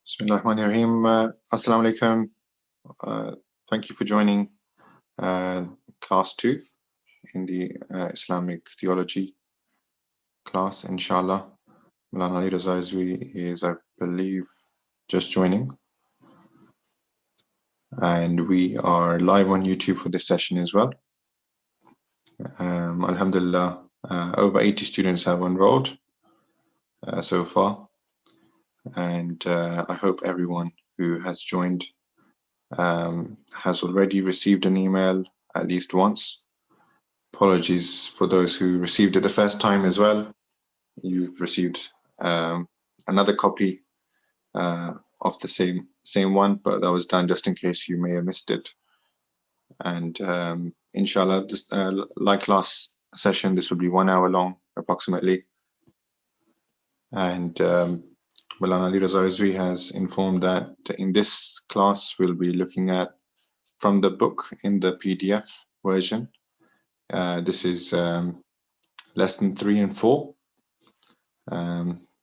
Bismillahirrahmanirrahim. Assalamu alaikum. Thank you for joining class 2 in the Islamic Theology class, inshallah. Molana Rizvi is, I believe, just joining. And we are live on YouTube for this session as well. Alhamdulillah, over 80 students have enrolled so far. And I hope everyone who has joined has already received an email at least once. Apologies for those who received it the first time as well. You've received another copy of the same one, but that was done just in case you may have missed it. And inshallah, this, like last session, this will be 1 hour long approximately. And Molana Raza Rizvi has informed that in this class we'll be looking at from the book in the PDF version. This is lesson 3 and 4.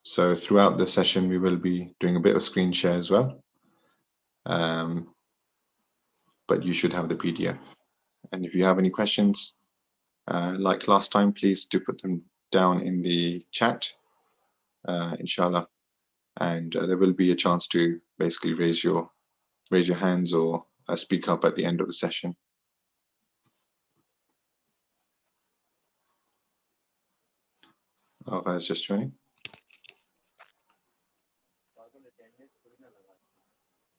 So throughout the session we will be doing a bit of screen share as well. But you should have the PDF. And if you have any questions, like last time, please do put them down in the chat, inshallah. And there will be a chance to basically raise your hands or speak up at the end of the session. I was just joining.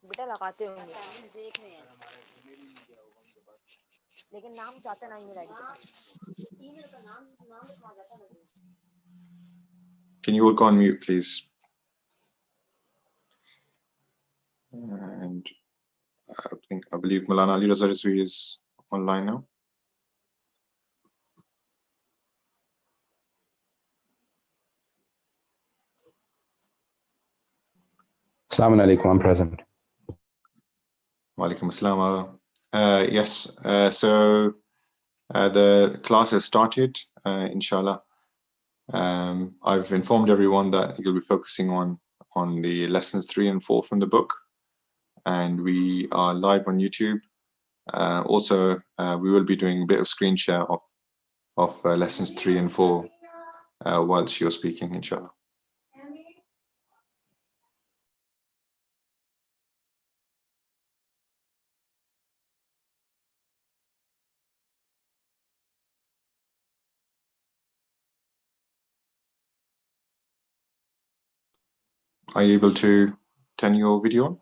बेटा लगाते होंगे देख रहे हैं लेकिन नाम चाहते नहीं मेरा ईमेल का नाम लिखवा जाता है. Can you all go on mute, please? And I believe Molana Raza Rizvi is online now. Assalamu alaikum, I'm present. Wa alaikum assalam. Yes, so the class has started, inshallah. I've informed everyone that you'll be focusing on the lessons 3 and 4 from the book, and we are live on YouTube. Also, we will be doing a bit of screen share of lessons 3 and 4 whilst you're speaking, inshallah. Are you able to turn your video on?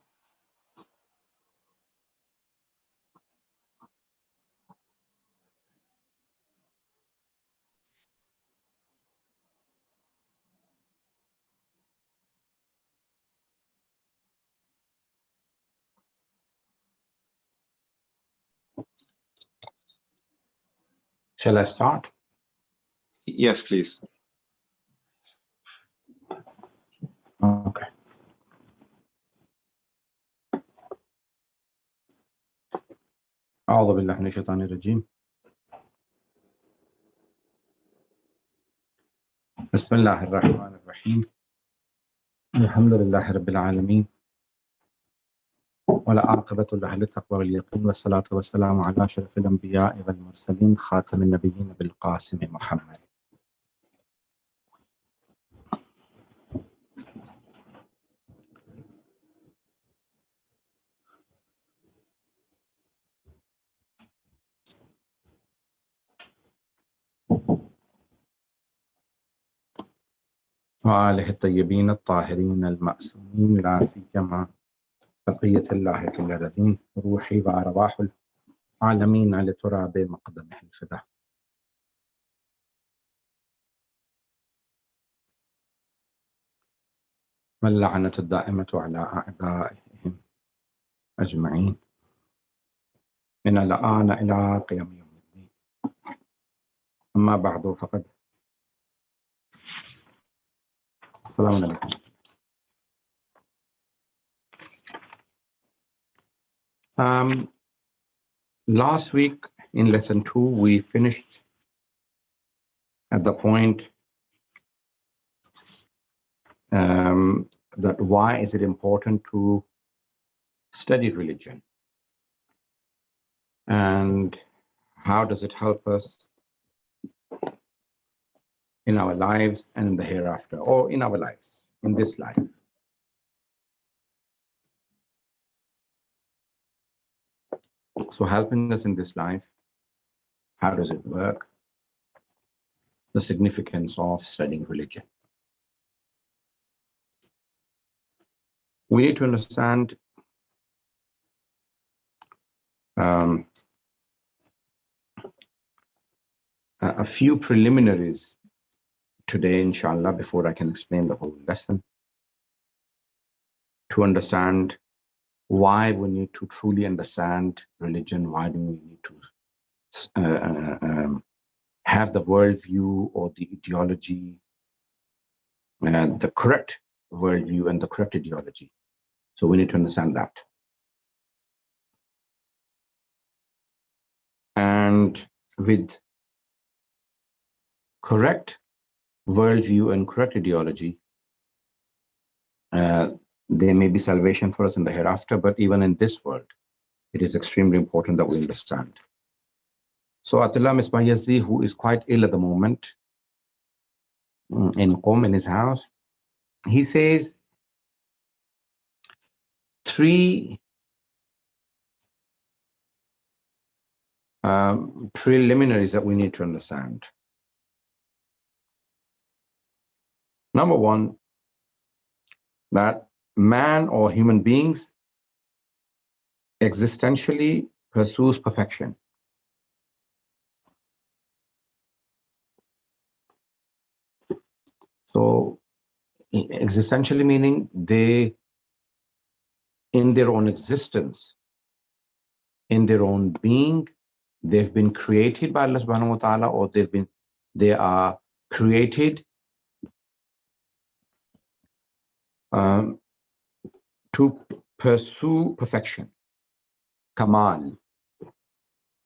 Shall I start? Yes, please. Okay. أعوذ بالله من الشيطان الرجيم. بسم الله الرحمن الرحيم. الحمد لله رب العالمين. والعاقبة لأهل التقوى واليقين والصلاة والسلام على أشرف الأنبياء والمرسلين خاتم النبيين بالقاسم محمد. وآله الطيبين الطاهرين المأسومين لا سيما بقية الله كل رذين روحي وأرواح العالمين على تراب مقدمه الفداء. واللعنة الدائمة على أعدائهم أجمعين من الآن إلى قيام يوم الدين. أما بعد فقد السلام عليكم. Last week in lesson 2 we finished at the point that why is it important to study religion and how does it help us in our lives and in the hereafter, or in our lives, in this life. So helping us in this life, how does it work? The significance of studying religion. We need to understand a few preliminaries today, inshallah, before I can explain the whole lesson, to understand why we need to truly understand religion, why do we need to have the worldview or the ideology, and the correct worldview and the correct ideology. So we need to understand that. And with correct worldview and correct ideology, there may be salvation for us in the hereafter, but even in this world, it is extremely important that we understand. So Atullah Misbah Yazdi, who is quite ill at the moment, in Qom, in his house, he says 3 preliminaries that we need to understand. Number 1, that man or human beings existentially pursues perfection. So existentially meaning they, in their own existence, in their own being, they've been created by Allah subhanahu wa ta'ala, or they are created to pursue perfection, kamal.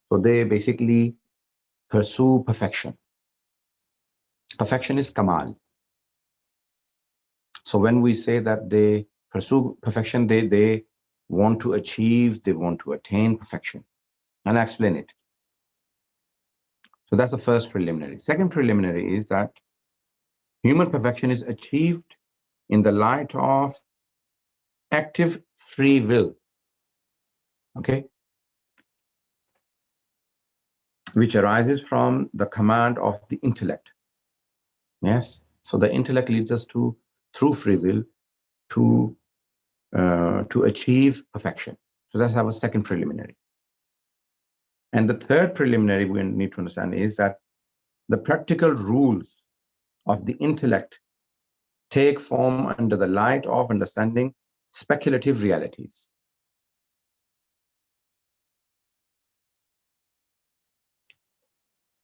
So they basically pursue perfection. Perfection is kamal. So when we say that they pursue perfection, they want to achieve, they want to attain perfection. And I explain it. So that's the first preliminary. Second preliminary is that human perfection is achieved in the light of active free will, okay, which arises from the command of the intellect. Yes, so the intellect leads us to, through free will, to achieve perfection. So that's our second preliminary. And the third preliminary we need to understand is that the practical rules of the intellect take form under the light of understanding speculative realities.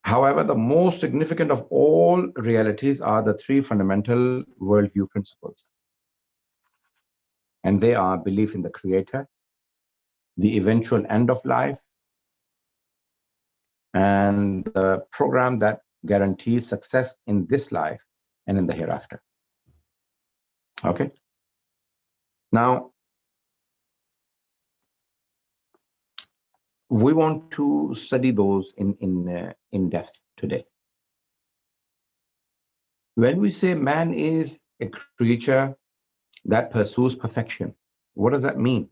However, the most significant of all realities are the 3 fundamental worldview principles. And they are belief in the Creator, the eventual end of life, and the program that guarantees success in this life and in the hereafter. Okay. Now, we want to study those in depth today. When we say man is a creature that pursues perfection, what does that mean?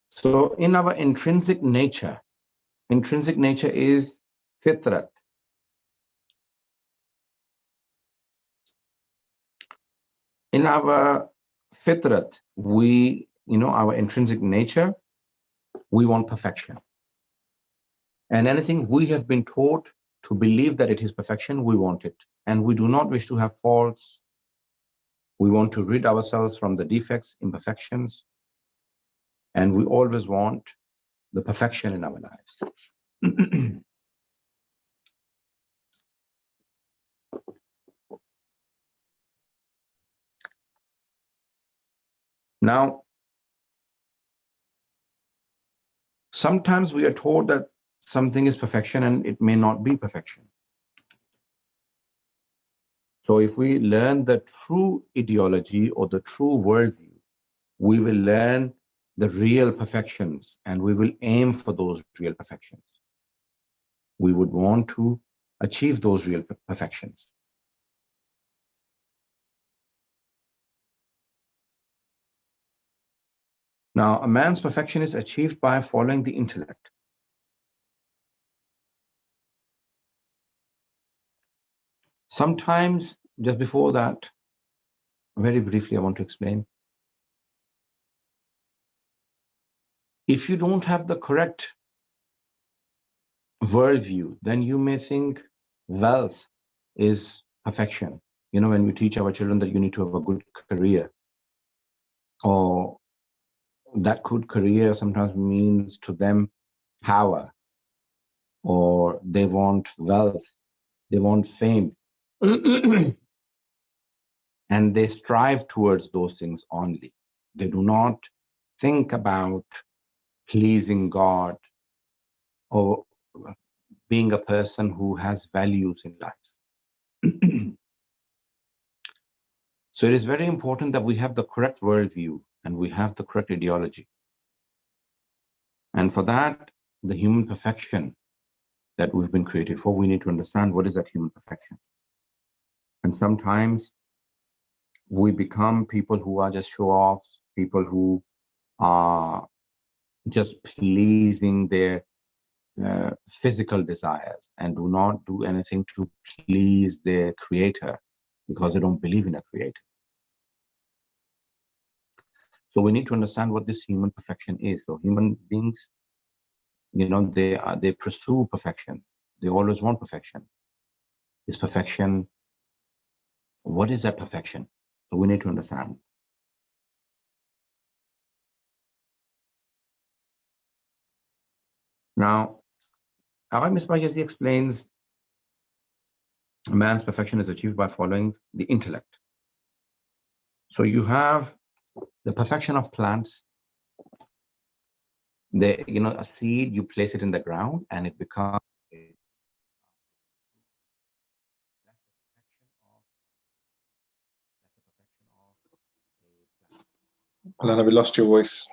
So in our intrinsic nature is fitrat. In our fitrat, our intrinsic nature, we want perfection. And anything we have been taught to believe that it is perfection, we want it. And we do not wish to have faults. We want to rid ourselves from the defects, imperfections, and we always want the perfection in our lives. Now, sometimes we are told that something is perfection and it may not be perfection. So if we learn the true ideology or the true worldview, we will learn the real perfections and we will aim for those real perfections. We would want to achieve those real perfections. Now, a man's perfection is achieved by following the intellect. Sometimes, just before that, very briefly, I want to explain. If you don't have the correct worldview, then you may think wealth is perfection. You know, when we teach our children that you need to have a good career, or that good career sometimes means to them power, or they want wealth, they want fame, and they strive towards those things only. They do not think about pleasing God or being a person who has values in life. So it is very important that we have the correct worldview and we have the correct ideology. And for that, the human perfection that we've been created for, we need to understand what is that human perfection. And sometimes we become people who are just show-offs, people who are just pleasing their physical desires and do not do anything to please their creator because they don't believe in a creator. So we need to understand what this human perfection is. So human beings, you know, they pursue perfection. They always want perfection. Is perfection, what is that perfection? So we need to understand. Now, MUS explains man's perfection is achieved by following the intellect. So you have the perfection of plants. A seed, you place it in the ground and it becomes Molana, we lost your voice.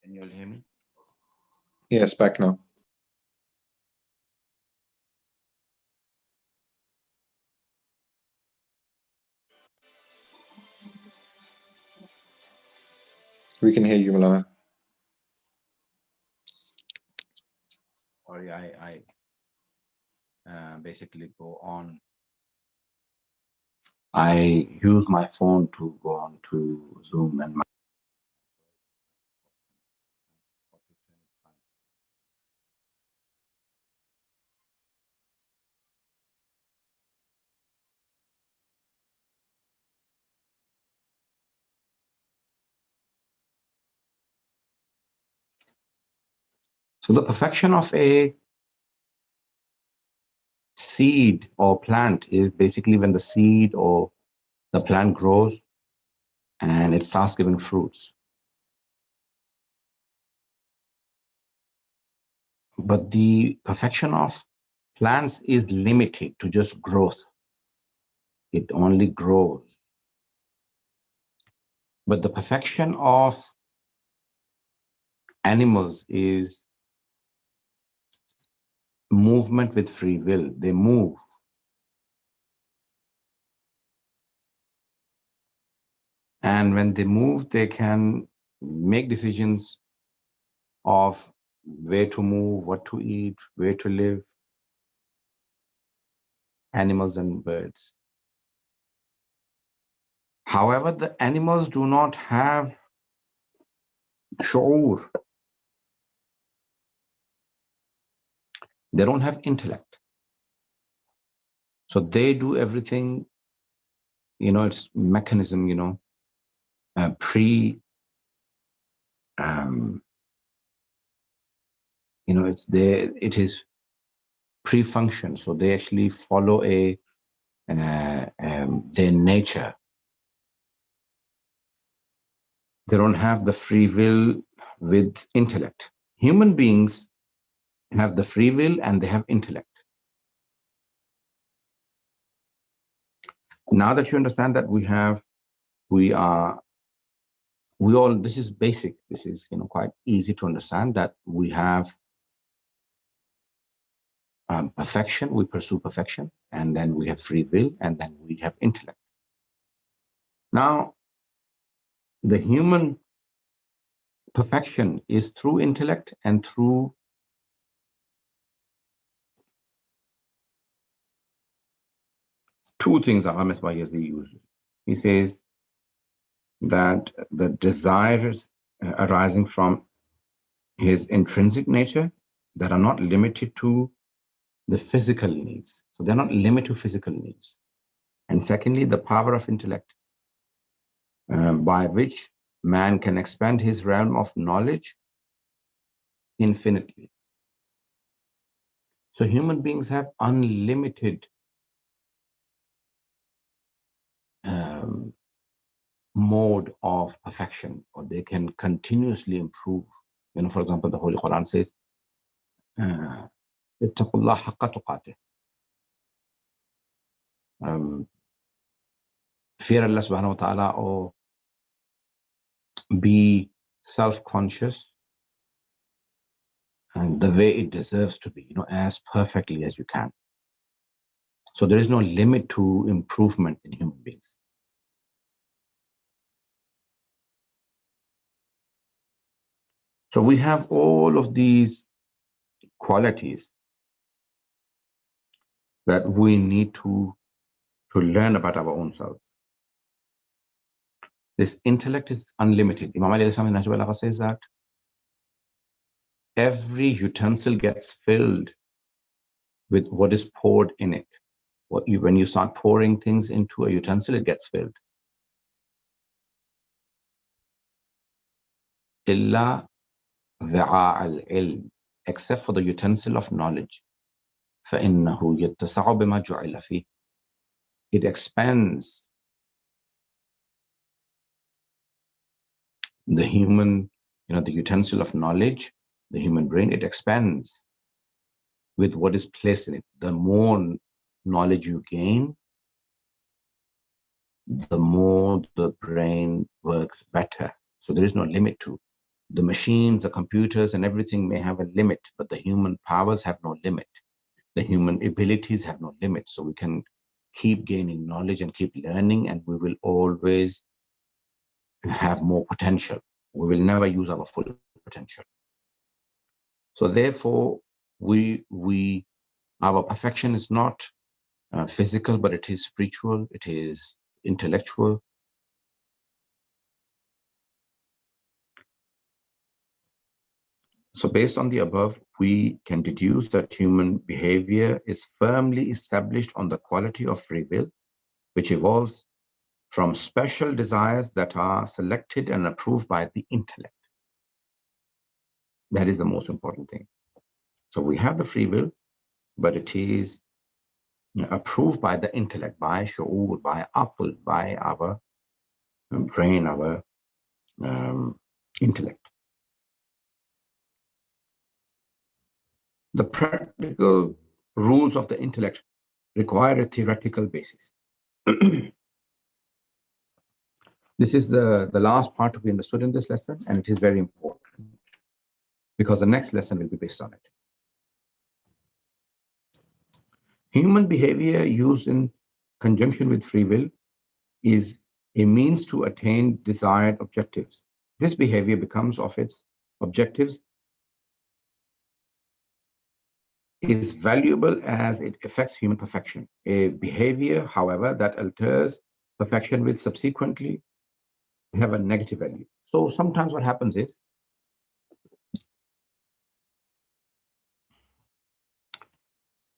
Can you all hear me? Yes, back now. We can hear you, Molana. Sorry, I basically go on. I use my phone to go on to Zoom and so the perfection of a seed or plant is basically when the seed or the plant grows and it starts giving fruits. But the perfection of plants is limited to just growth. It only grows. But the perfection of animals is movement with free will. They move. And when they move, they can make decisions of where to move, what to eat, where to live. animals and birds. However, the animals do not have shu'ur. They don't have intellect. So they do everything, it's mechanism, it is pre-function. So they actually follow their nature. They don't have the free will with intellect. Human beings have the free will and they have intellect. Now that you understand that this is basic. This is quite easy to understand that we have perfection. We pursue perfection, and then we have free will, and then we have intellect. Now, the human perfection is through intellect and through two things Ahmed Bayezid uses. He says that the desires arising from his intrinsic nature that are not limited to the physical needs. So they're not limited to physical needs. And secondly, the power of intellect by which man can expand his realm of knowledge infinitely. So human beings have unlimited mode of perfection, or they can continuously improve. For example, the Holy Quran says, "Ittaqullah haqqa tuqatih." Fear Allah subhanahu wa ta'ala, or be self-conscious and the way it deserves to be, as perfectly as you can. So there is no limit to improvement in human beings. So we have all of these qualities that we need to learn about our own selves. This intellect is unlimited. Imam Ali says that every utensil gets filled with what is poured in it. When you start pouring things into a utensil, it gets filled. Illa dha'a al-ilm, except for the utensil of knowledge. فَإِنَّهُ يَتَّسَعُ بِمَا جُعِلَ فِيهِ. It expands the human, the utensil of knowledge, the human brain, it expands with what is placed in it. The more knowledge you gain, the more the brain works better. So there is no limit to the machines, the computers, and everything may have a limit, but the human powers have no limit. The human abilities have no limit. So we can keep gaining knowledge and keep learning, and we will always have more potential. We will never use our full potential. So therefore, our perfection is not physical, but it is spiritual, it is intellectual. So based on the above, we can deduce that human behavior is firmly established on the quality of free will, which evolves from special desires that are selected and approved by the intellect. That is the most important thing. So we have the free will, but it is approved by the intellect, by shu'ur, by aql, by our brain, our intellect. The practical rules of the intellect require a theoretical basis. This is the last part to be understood in this lesson, and it is very important because the next lesson will be based on it. Human behavior used in conjunction with free will is a means to attain desired objectives. This behavior becomes of its objectives is valuable as it affects human perfection. A behavior, however, that alters perfection will subsequently have a negative value. So sometimes what happens is,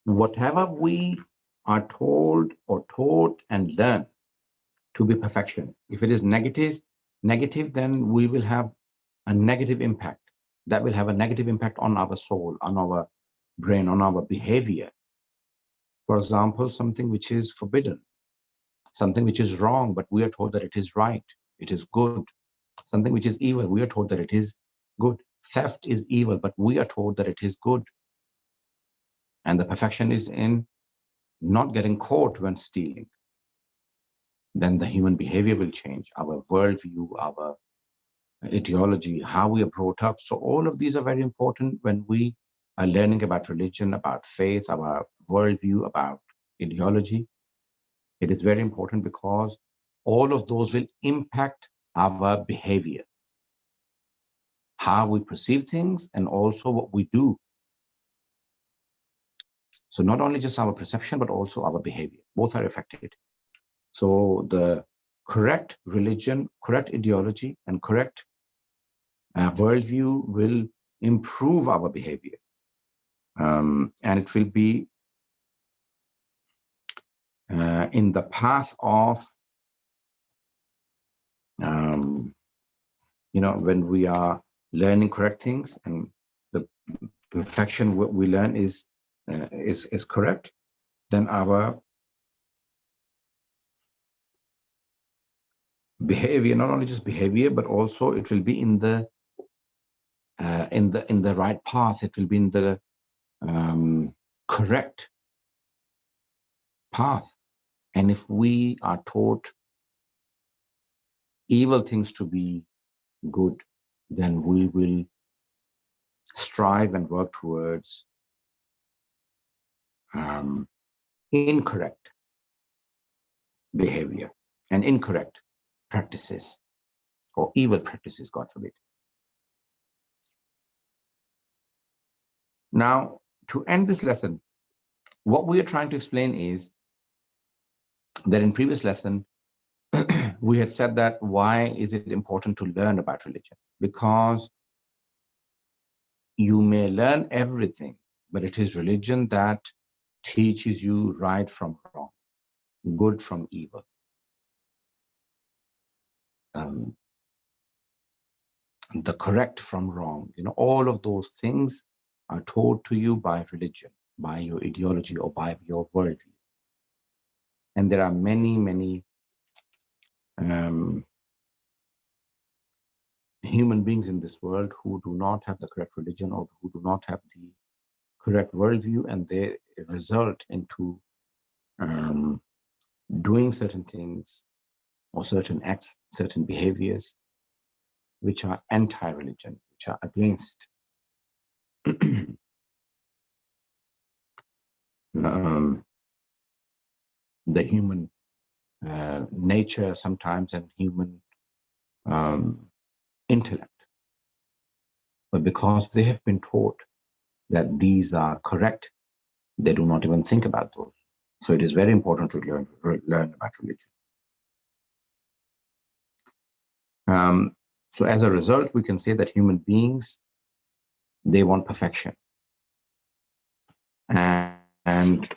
whatever we are told or taught and learn to be perfection, if it is negative, then we will have a negative impact. That will have a negative impact on our soul, on our brain, on our behavior. For example, something which is forbidden, something which is wrong, but we are told that it is right, it is good. Something which is evil, we are told that it is good. Theft is evil, but we are told that it is good. And the perfection is in not getting caught when stealing. Then the human behavior will change, our worldview, our ideology, how we are brought up. So all of these are very important when we are learning about religion, about faith, about worldview, about ideology. It is very important because all of those will impact our behavior, how we perceive things, and also what we do. So not only just our perception, but also our behavior. Both are affected. So the correct religion, correct ideology, and correct worldview will improve our behavior. And it will be in the path of, when we are learning correct things and the perfection what we learn is correct, then our behavior, not only just behavior, but also it will be in the right path. It will be in the correct path. And if we are taught evil things to be good, then we will strive and work towards incorrect behavior and incorrect practices or evil practices, God forbid. Now, to end this lesson, what we are trying to explain is that in previous lesson, we had said that why is it important to learn about religion? Because you may learn everything, but it is religion that teaches you right from wrong, good from evil. The correct from wrong, all of those things are taught to you by religion, by your ideology, or by your worldview. And there are many, many human beings in this world who do not have the correct religion or who do not have the correct worldview, and they result into doing certain things or certain acts, certain behaviors, which are anti-religion, which are against the human nature sometimes and human intellect. But because they have been taught that these are correct, they do not even think about those. So it is very important to learn about religion. So as a result, we can say that human beings, they want perfection. And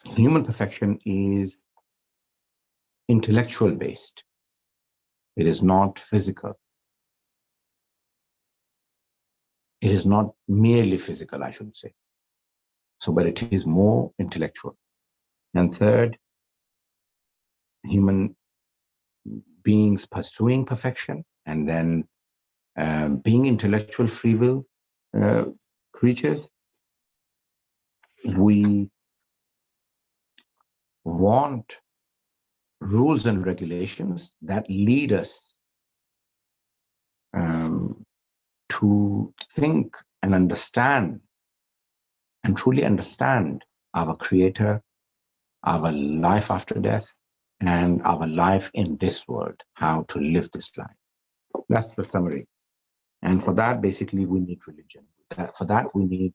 human perfection is intellectual based. It is not physical. It is not merely physical, I should say. So, but it is more intellectual. And third, human beings pursuing perfection, and then being intellectual free will creatures, we want rules and regulations that lead us to think and understand and truly understand our Creator, our life after death, and our life in this world, how to live this life. That's the summary. And for that, basically, we need religion. For that, we need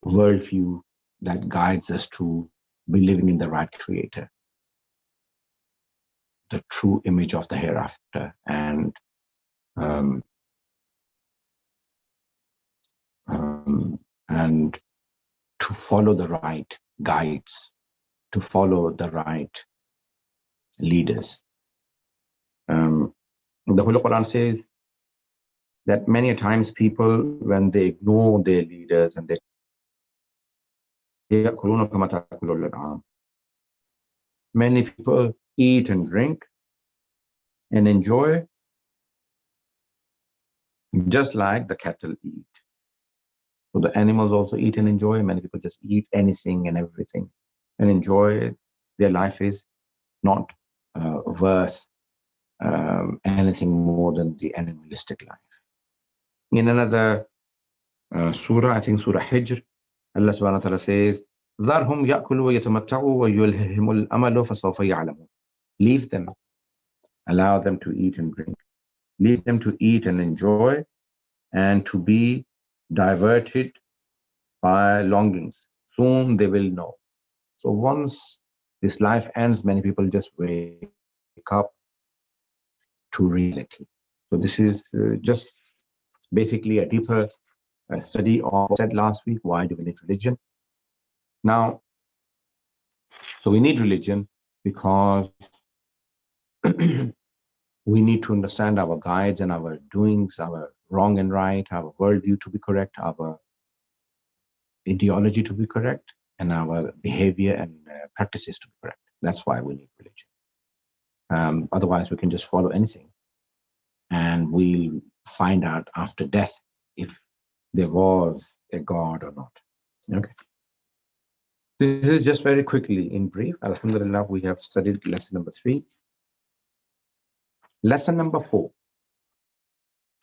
worldview that guides us to believing in the right creator, the true image of the hereafter, and to follow the right guides, to follow the right leaders. The Holy Quran says that many times people, when they ignore their leaders and many people eat and drink and enjoy just like the cattle eat. So the animals also eat and enjoy. Many people just eat anything and everything and enjoy it. Their life is not worth anything more than the animalistic life. In another surah, I think Surah Hijr, Allah subhanahu wa ta'ala says, ذَرْهُمْ يَأْكُلُوا وَيَتَمَتَّعُوا وَيُلْهِهِمُ الْأَمَلُ فَسَوْفَ يَعْلَمُونَ. Leave them, allow them to eat and drink. Leave them to eat and enjoy and to be diverted by longings. Soon they will know. So once this life ends, many people just wake up to reality. So this is just basically a deeper study of what I said last week. Why do we need religion? Now, so we need religion because we need to understand our guides and our doings, our wrong and right, our worldview to be correct, our ideology to be correct, and our behavior and practices to be correct. That's why we need religion. Otherwise, we can just follow anything, and we'll find out after death if there was a God or not. Okay. This is just very quickly in brief. Alhamdulillah, we have studied lesson number 3. Lesson number 4.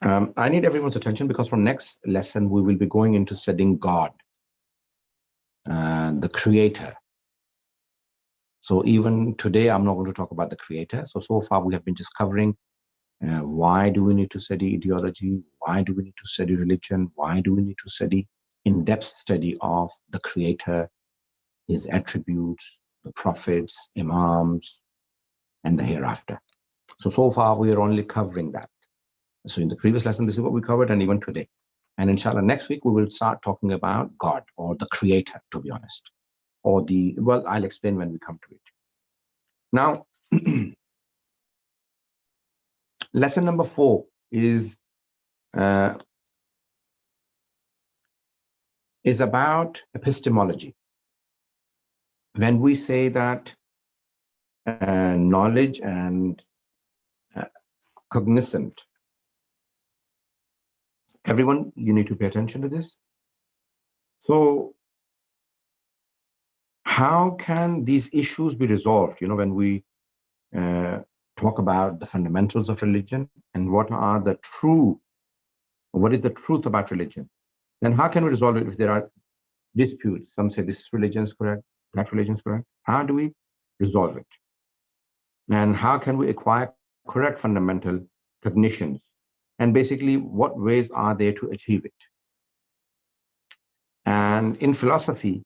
I need everyone's attention because from next lesson, we will be going into studying God, the creator. So even today, I'm not going to talk about the creator. So far we have been just covering why do we need to study ideology? Why do we need to study religion? Why do we need to study in-depth study of the creator, his attributes, the prophets, imams, and the hereafter? So far we are only covering that. So in the previous lesson, this is what we covered, and even today. And inshallah, next week we will start talking about God or the creator, to be honest. Or well, I'll explain when we come to it. Now, lesson number 4 is about epistemology. When we say that knowledge and cognizant, everyone, you need to pay attention to this. So how can these issues be resolved? You know, when we talk about the fundamentals of religion and what is the truth about religion, then how can we resolve it if there are disputes? Some say this religion is correct, that religion is correct. How do we resolve it? And how can we acquire correct fundamental cognitions? And basically, what ways are there to achieve it? And in philosophy,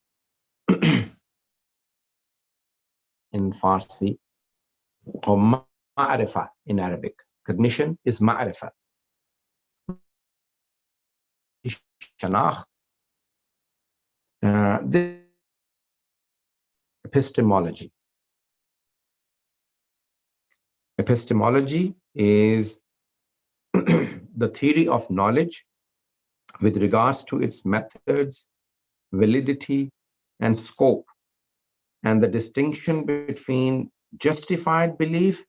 in Farsi, or ma'arifa in Arabic, cognition is ma'arifa. This epistemology. Epistemology is the theory of knowledge with regards to its methods, validity, and scope, and the distinction between justified belief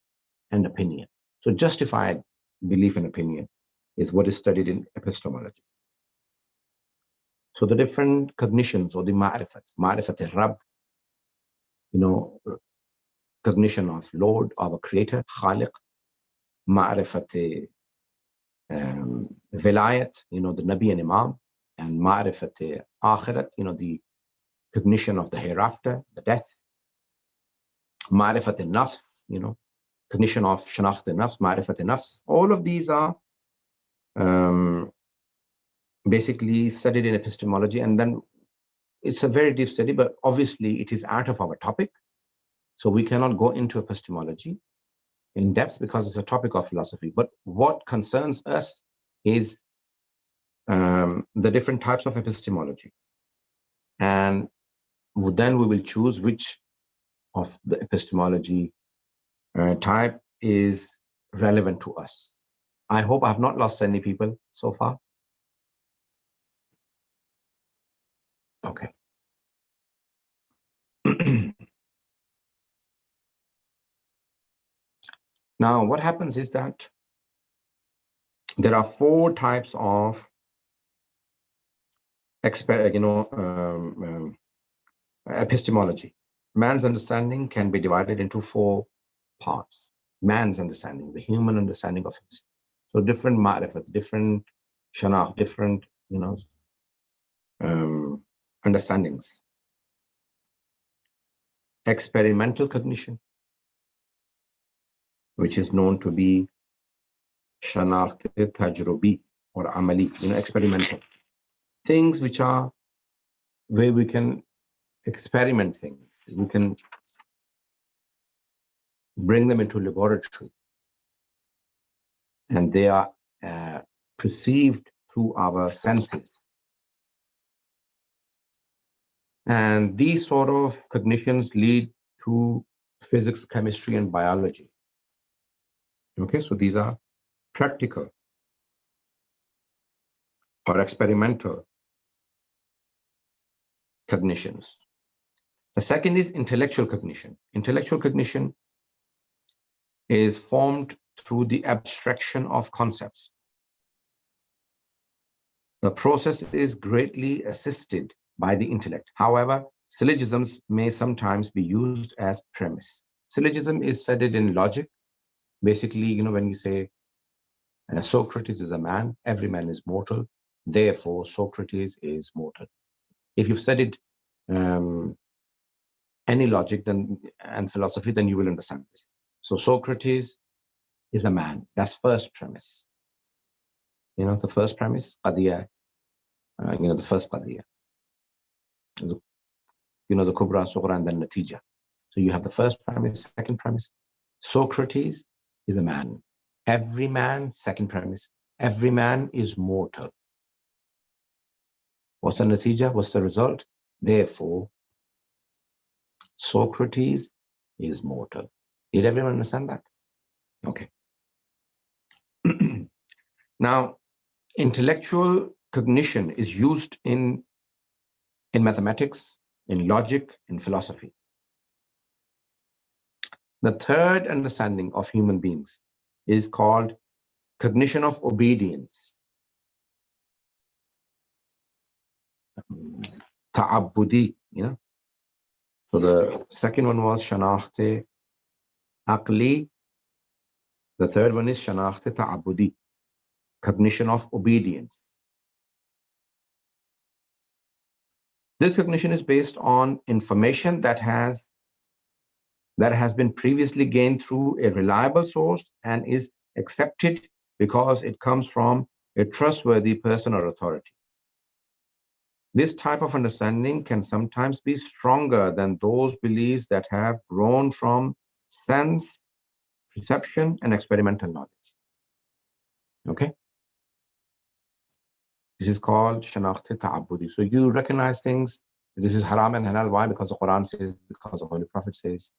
and opinion. So justified belief and opinion is what is studied in epistemology. So the different cognitions or the ma'rifats, ma'rifat al-Rabb, you know, cognition of Lord, our creator, Khaliq, ma'rifat vilayat, you know, the Nabi and Imam, and ma'rifat akhirat, you know, the cognition of the hereafter, the death, ma'rifat al-nafs, you know, cognition of shanakht al-nafs, ma'rifat al-nafs. All of these are basically studied in epistemology, and then it's a very deep study, but obviously it is out of our topic. So we cannot go into epistemology in depth because it's a topic of philosophy. But what concerns us is the different types of epistemology. And then we will choose which of the epistemology type is relevant to us. I hope I have not lost any people so far. Okay. Now, what happens is that there are 4 types of epistemology. Man's understanding can be divided into 4 parts. Man's understanding, the human understanding of it. So different ma'rifat, different shanakh, different, understandings. Experimental cognition, which is known to be shanakh tajrubi or amali, experimental. Things which are where we can experiment things. We can bring them into laboratory, and they are perceived through our senses. And these sort of cognitions lead to physics, chemistry, and biology. Okay, so these are practical or experimental cognitions. The second is intellectual cognition. Intellectual cognition is formed through the abstraction of concepts. The process is greatly assisted by the intellect. However, syllogisms may sometimes be used as premise. Syllogism is studied in logic. Basically, when you say Socrates is a man, every man is mortal, therefore Socrates is mortal. If you've studied any logic and philosophy, then you will understand this. So Socrates is a man. That's first premise. The first premise, qadiyya, the first qadiyya. The kubra, sughra, and then natija. So you have the first premise, second premise. Socrates is a man. Every man, second premise, every man is mortal. What's the natija? What's the result? Therefore, Socrates is mortal. Did everyone understand that? Okay. Now, intellectual cognition is used in mathematics, in logic, in philosophy. The third understanding of human beings is called cognition of obedience. Ta'abbudi, So the second one was shanakhte aqli. The third one is shanakhte ta'abbudi, cognition of obedience. This cognition is based on information that has been previously gained through a reliable source and is accepted because it comes from a trustworthy person or authority. This type of understanding can sometimes be stronger than those beliefs that have grown from sense, perception, and experimental knowledge. Okay? This is called shanakhte ta'abbudi. So you recognize things. This is haram and halal. Why? Because the Quran says, because the Holy Prophet says,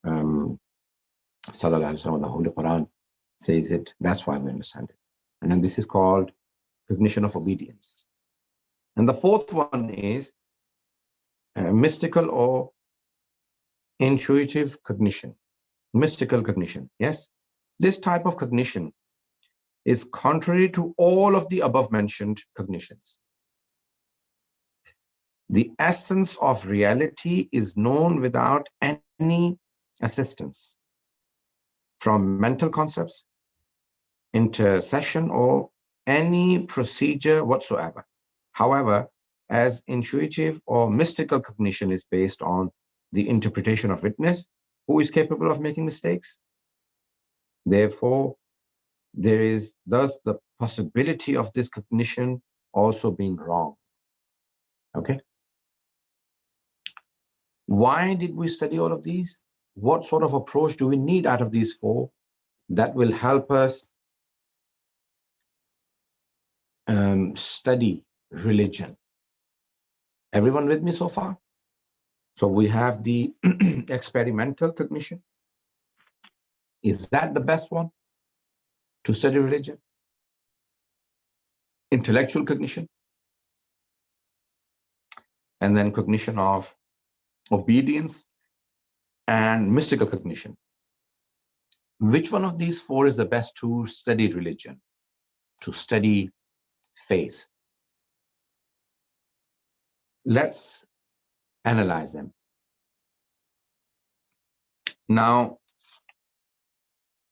Sallallahu Alaihi Wasallam, the Holy Quran says it. That's why we understand it. And then this is called cognition of obedience. And the fourth one is mystical or intuitive cognition. Mystical cognition, yes? This type of cognition is contrary to all of the above mentioned cognitions. The essence of reality is known without any assistance from mental concepts, intercession, or any procedure whatsoever. However, as intuitive or mystical cognition is based on the interpretation of witness, who is capable of making mistakes. Therefore, there is thus the possibility of this cognition also being wrong. Okay. Why did we study all of these? What sort of approach do we need out of these four that will help us study religion? Everyone with me so far? So we have the experimental cognition. Is that the best one to study religion? Intellectual cognition, and then cognition of obedience and mystical cognition. Which one of these four is the best to study religion, to study faith? Let's analyze them. Now,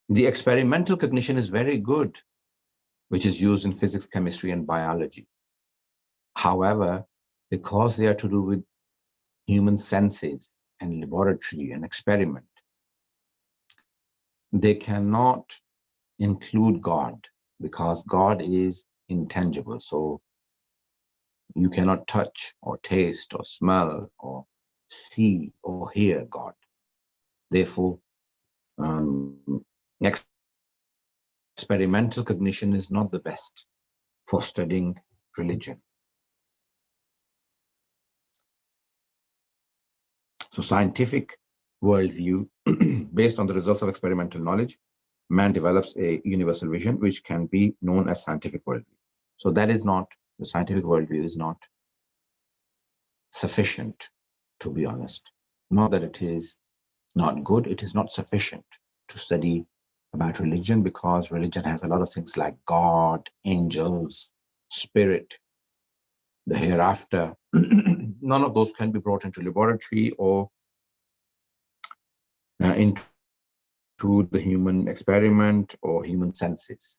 the experimental cognition is very good, which is used in physics, chemistry, and biology. However, because they are to do with human senses and laboratory and experiment, they cannot include God because God is intangible. So you cannot touch or taste or smell or see or hear God. Therefore, experimental cognition is not the best for studying religion. So scientific worldview, based on the results of experimental knowledge, man develops a universal vision, which can be known as scientific worldview. So that is not, the scientific worldview is not sufficient, to be honest. Not that it is not good, it is not sufficient to study about religion, because religion has a lot of things like God, angels, spirit, the hereafter. None of those can be brought into laboratory or into the human experiment or human senses.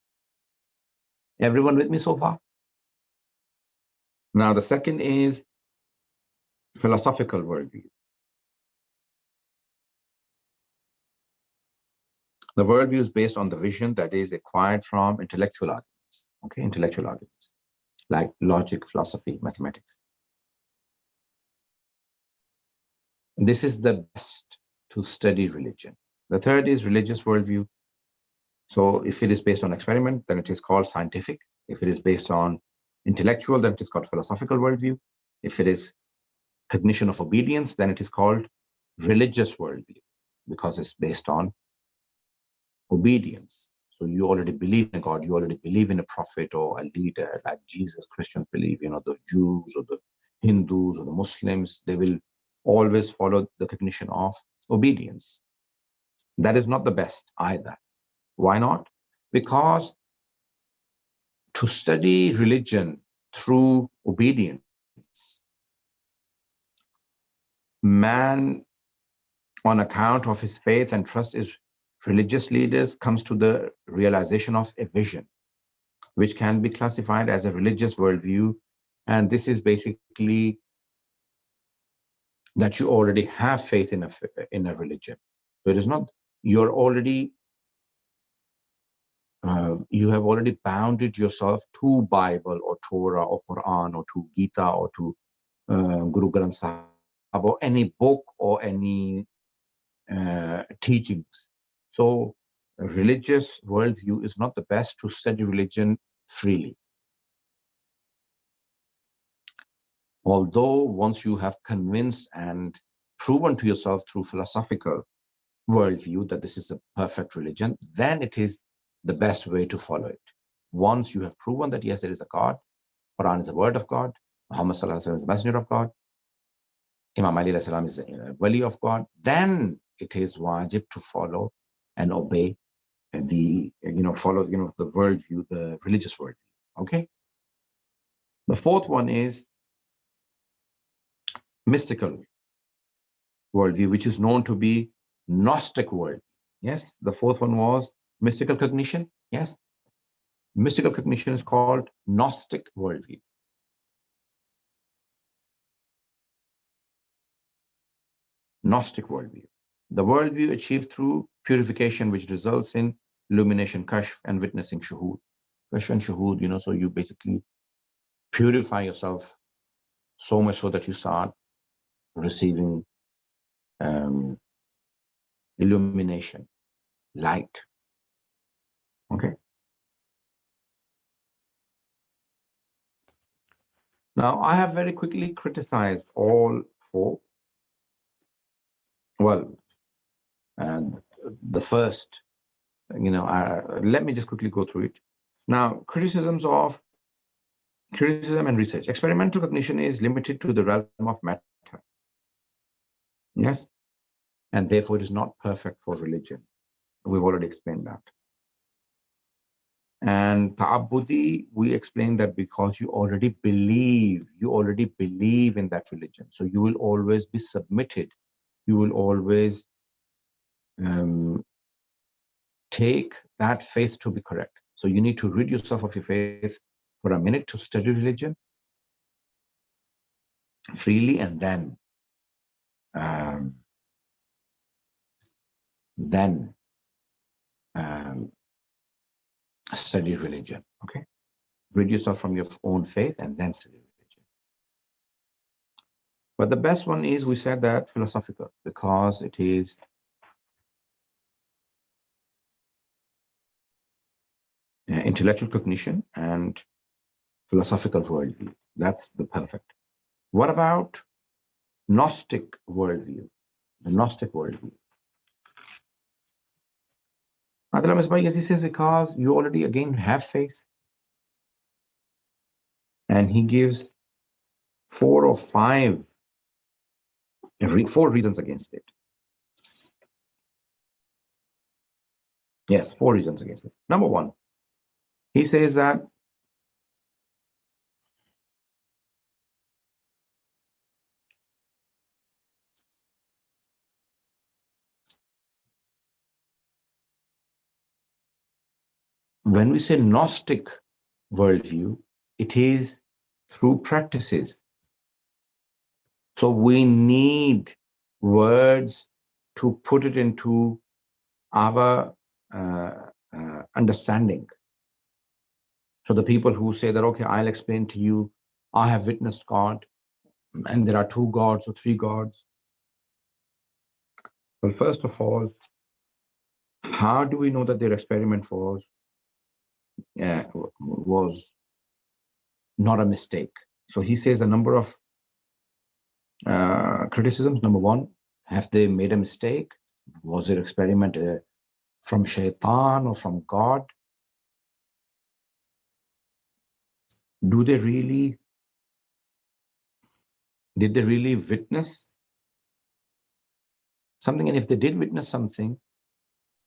Everyone with me so far? Now, the second is philosophical worldview. The worldview is based on the vision that is acquired from intellectual arguments, okay, intellectual arguments, like logic, philosophy, mathematics. This is the best to study religion. The third is religious worldview. So if it is based on experiment, then it is called scientific. If it is based on intellectual, then it is called philosophical worldview. If it is cognition of obedience, then it is called religious worldview, because it's based on obedience. So you already believe in God, you already believe in a prophet or a leader, like Jesus. Christians believe, the Jews or the Hindus or the Muslims, they will always follow the cognition of obedience. That is not the best either. Why not? Because to study religion through obedience, man, on account of his faith and trust in religious leaders, comes to the realization of a vision, which can be classified as a religious worldview. And this is basically that you already have faith in a religion. So it is not, you're already, you have already bounded yourself to Bible or Torah or Quran or to Gita or to Guru Granth Sahib or any book or any teachings. So a religious worldview is not the best to study religion freely. Although once you have convinced and proven to yourself through philosophical worldview that this is a perfect religion, then it is the best way to follow it. Once you have proven that yes, there is a God, Quran is the word of God, Muhammad sallallahu alaihi wasallam is the messenger of God, Imam Ali alayhi salam is the wali of God, then it is wajib to follow and obey the, follow, the worldview, the religious worldview. Okay. The fourth one is mystical worldview, which is known to be Gnostic worldview. Yes, the fourth one was mystical cognition. Yes, mystical cognition is called Gnostic worldview. Gnostic worldview. The worldview achieved through purification, which results in illumination, kashf, and witnessing shuhud. Kashf and shuhud, so you basically purify yourself so much so that you start receiving illumination, light. Okay. Now, I have very quickly criticized all four. Well, and the first, let me just quickly go through it. Now, criticism and research. Experimental cognition is limited to the realm of matter. Yes, and therefore it is not perfect for religion. We've already explained that. And ta'abbudi, we explained that because you already believe in that religion. So you will always be submitted. You will always take that faith to be correct. So you need to rid yourself of your faith for a minute to study religion freely, and then study religion. Okay, rid yourself from your own faith and then study religion. But the best one is, we said that, philosophical, because it is intellectual cognition and philosophical worldview. That's the perfect. What about Gnostic worldview? The Gnostic worldview. Yes, he says because you already again have faith, and he gives 4 or 5, 4 reasons against it. Yes, 4 reasons against it. Number 1, he says that when we say Gnostic worldview, it is through practices. So we need words to put it into our understanding. So the people who say that, okay, I'll explain to you, I have witnessed God, and there are 2 gods or 3 gods. Well, first of all, how do we know that their experiment was not a mistake? So he says a number of criticisms. Number 1, have they made a mistake? Was their experiment from Shaitan or from God? Did they really witness something? And if they did witness something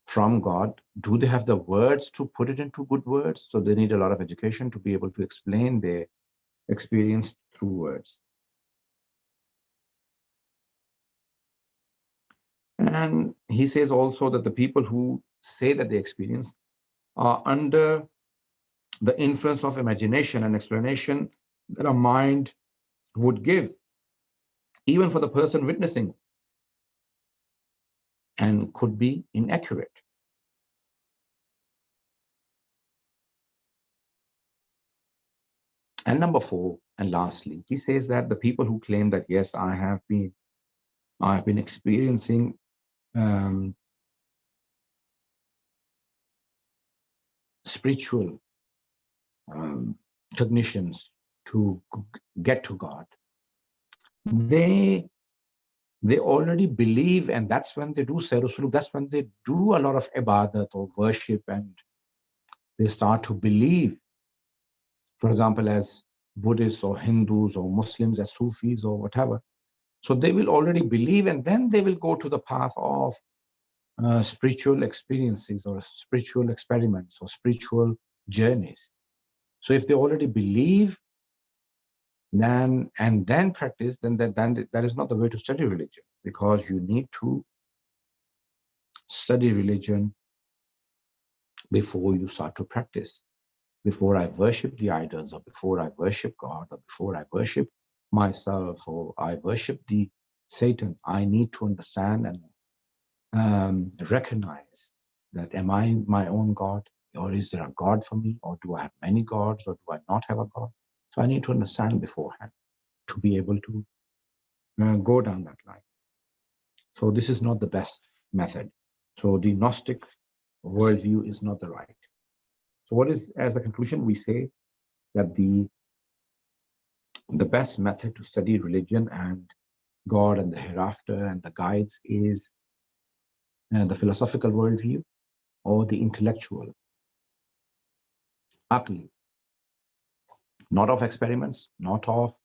from God, do they have the words to put it into good words? So they need a lot of education to be able to explain their experience through words. And he says also that the people who say that they experience are under the influence of imagination and explanation that a mind would give, even for the person witnessing, and could be inaccurate. And number 4, and lastly, he says that the people who claim that, yes, I have been experiencing spiritual cognitions to get to God, they already believe, and that's when they do Sayru, that's when they do a lot of ibadat or worship, and they start to believe, for example, as Buddhists or Hindus or Muslims, as Sufis or whatever. So they will already believe, and then they will go to the path of spiritual experiences or spiritual experiments or spiritual journeys. So if they already believe and then practice, then that is not the way to study religion, because you need to study religion before you start to practice. Before I worship the idols, or before I worship God, or before I worship myself, or I worship the Satan, I need to understand and recognize that, am I my own God, or is there a God for me, or do I have many gods, or do I not have a God? So I need to understand beforehand to be able to go down that line. So this is not the best method. So the Gnostic worldview is not the right. So what is, as a conclusion, we say that the best method to study religion and God and the hereafter and the guides is the philosophical worldview or the intellectual, aqli, not of experiments, not of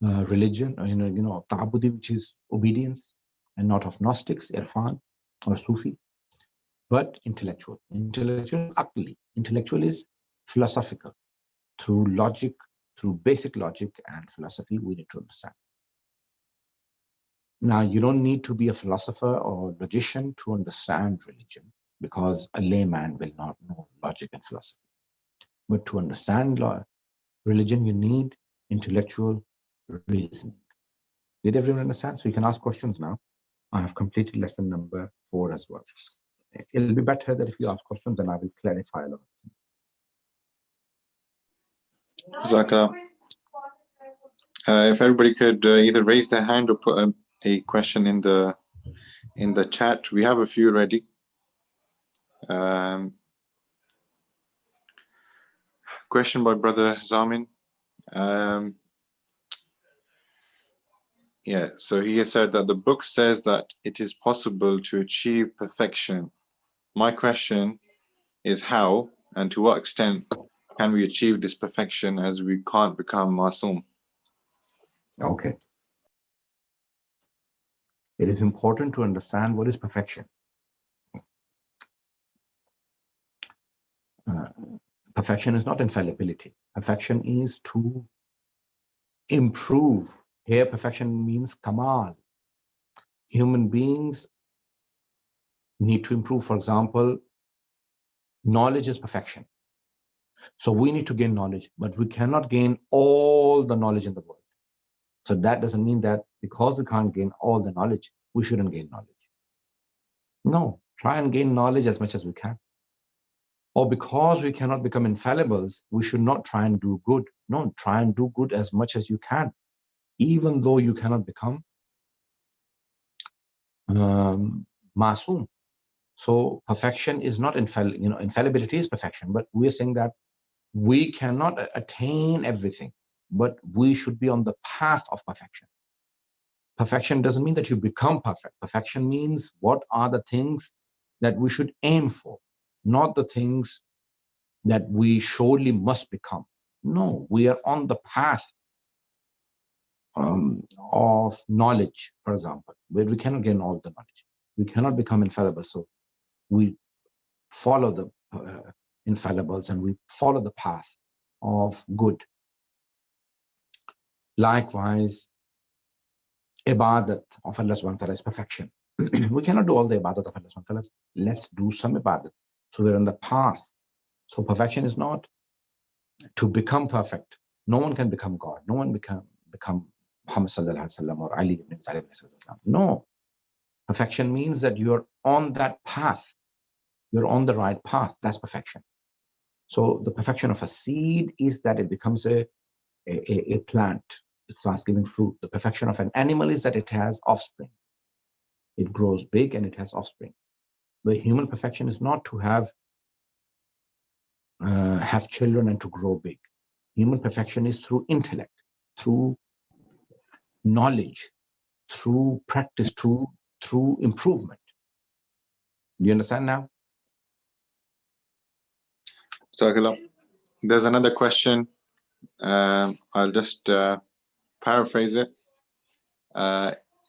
religion, ta'abudi, which is obedience, and not of Gnostics, irfan, or Sufi, but intellectual. Intellectual, aqli. Intellectual is philosophical. Through logic, through basic logic and philosophy, we need to understand. Now, you don't need to be a philosopher or logician to understand religion, because a layman will not know logic and philosophy. But to understand religion, you need intellectual reasoning. Did everyone understand? So you can ask questions now. I have completed lesson number 4 as well. It'll be better that if you ask questions, then I will clarify a lot. Jazakallah. If everybody could either raise their hand or put a question in the chat. We have a few ready. Question by Brother Zamin. Yeah, so he has said that the book says that it is possible to achieve perfection. My question is how and to what extent can we achieve this perfection, as we can't become masoom? Okay. It is important to understand what is perfection. Perfection is not infallibility. Perfection is to improve. Here, perfection means kamal. Human beings need to improve. For example, knowledge is perfection. So we need to gain knowledge, but we cannot gain all the knowledge in the world. So that doesn't mean that because we can't gain all the knowledge, we shouldn't gain knowledge. No, try and gain knowledge as much as we can. Or because we cannot become infallibles, we should not try and do good. No, try and do good as much as you can, even though you cannot become masoom. So perfection is not infallibility is perfection, but we're saying that we cannot attain everything, but we should be on the path of perfection. Perfection doesn't mean that you become perfect. Perfection means what are the things that we should aim for, not the things that we surely must become. No, we are on the path of knowledge, for example, where we cannot gain all the knowledge. We cannot become infallible. So we follow the infallibles and we follow the path of good. Likewise, ibadat of Allah subhanahu wa ta'ala is perfection. We cannot do all the ibadat of Allah subhanahu wa ta'ala. Let's do some ibadat. So we're on the path. So perfection is not to become perfect. No one can become God. No one become Muhammad sallallahu alaihi wasallam or Ali ibn Abi Talib. No. Perfection means that you're on that path. You're on the right path. That's perfection. So the perfection of a seed is that it becomes a plant. It starts giving fruit. The perfection of an animal is that it has offspring. It grows big and it has offspring. The human perfection is not to have children and to grow big. Human perfection is through intellect, through knowledge, through practice, through improvement. Do you understand now? There's another question. I'll just paraphrase it.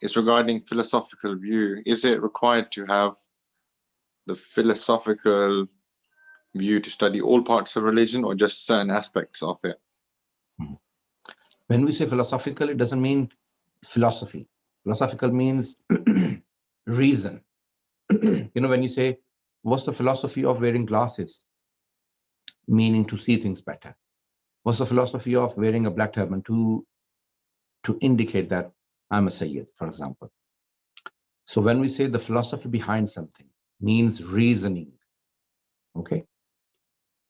It's regarding philosophical view. Is it required to have the philosophical view to study all parts of religion or just certain aspects of it? When we say philosophical, it doesn't mean philosophy. Philosophical means reason. When you say, what's the philosophy of wearing glasses? Meaning to see things better. What's the philosophy of wearing a black turban? To indicate that I'm a Syed, for example. So when we say the philosophy behind something, means reasoning. Okay?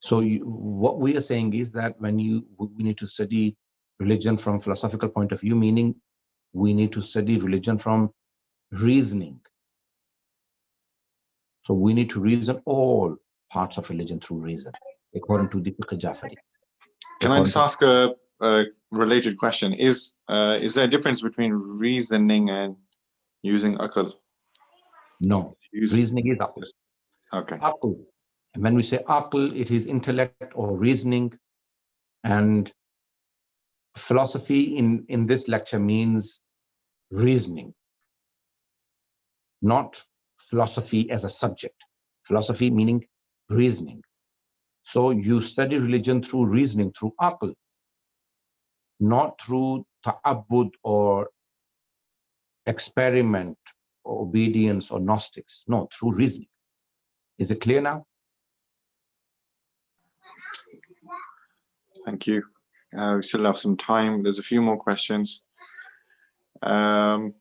So what we are saying is that when we need to study religion from philosophical point of view, meaning we need to study religion from reasoning. So we need to reason all parts of religion through reason, according to the Fiqh Jafari. Can I just ask a related question? Is there a difference between reasoning and using akal? No, reasoning is akal. Okay. Akal. And when we say akal, it is intellect or reasoning. And philosophy in this lecture means reasoning, not philosophy as a subject. Philosophy meaning reasoning. So you study religion through reasoning, through akal, not through ta'abbud or experiment, or obedience or gnostics. No, through reasoning. Is it clear now? Thank you. We still have some time. There's a few more questions. The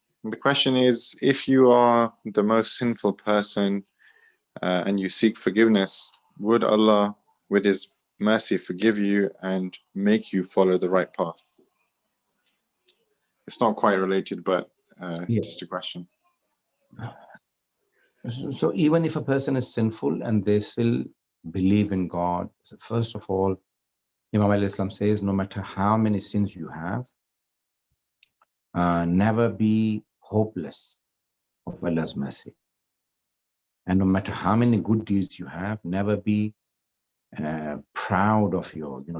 question is, if you are the most sinful person and you seek forgiveness, would Allah, with His mercy, forgive you and make you follow the right path? It's not quite related, but just a question. So even if a person is sinful and they still believe in God, first of all, Imam al-Islam says, no matter how many sins you have, never be hopeless of Allah's mercy. And no matter how many good deeds you have, never be proud of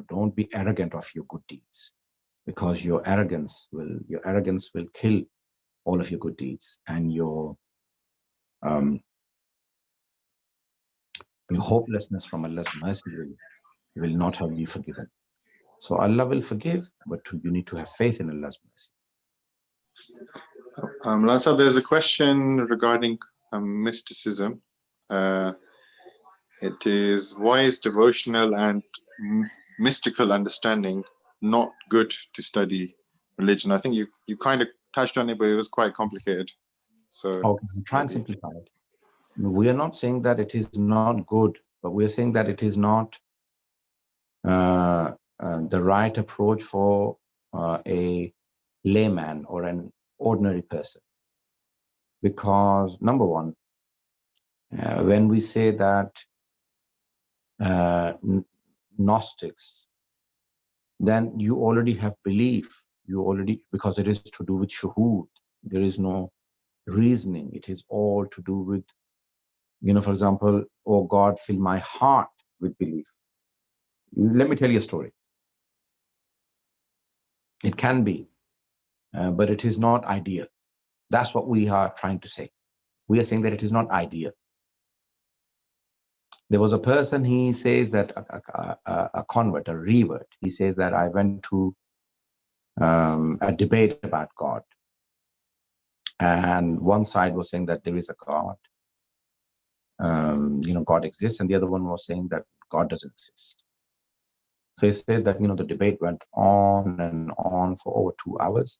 don't be arrogant of your good deeds, because your arrogance will kill all of your good deeds, and your hopelessness from Allah's mercy will not have you forgiven. So Allah will forgive, but you need to have faith in Allah's mercy. Raza, there's a question regarding mysticism. It is, why is devotional and mystical understanding not good to study religion? I think you kind of touched on it, but it was quite complicated. So okay, try and simplify it. We are not saying that it is not good, but we are saying that it is not the right approach for a layman or an ordinary person. Because number one, when we say that Gnostics, then you already have belief. Because it is to do with shuhud. There is no reasoning. It is all to do with, for example, oh God, fill my heart with belief. Let me tell you a story. It can be, but it is not ideal. That's what we are trying to say. We are saying that it is not ideal. There was a person, he says that a convert, a revert, he says that I went to a debate about God. And one side was saying that there is a God, God exists, and the other one was saying that God doesn't exist. So he said that, the debate went on and on for over 2 hours.